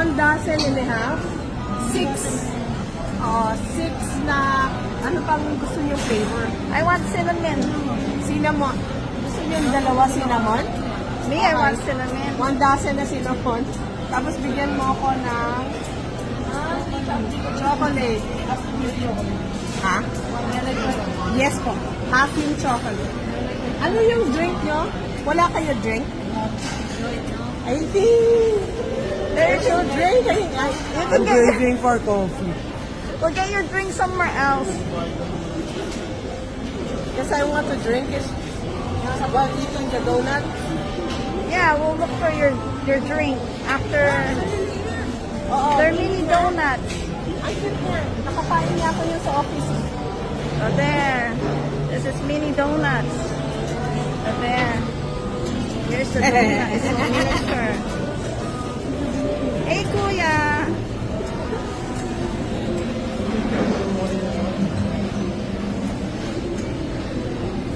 1.5 dozen. 6. Oh, 6 na, ano pang gusto niyo flavor? I want cinnamon. Cinnamon. Gusto niyo yung dalawa cinnamon? Me, I want cinnamon. 1 dozen na cinnamon. Tapos bigyan mo ako ng chocolate. Ha? Yes po. Half yung chocolate. Ano yung drink nyo? Wala kayo drink? I think there's no drink. I'm craving for coffee. We'll get your drink somewhere else. Because I want to drink it while eating the donut. Yeah, we'll look for your drink after. Oo. They're mini donuts. Ay, nakakain niya ako yung sa office. Oh, there. This is mini donuts. Oh, there. Here's the donut.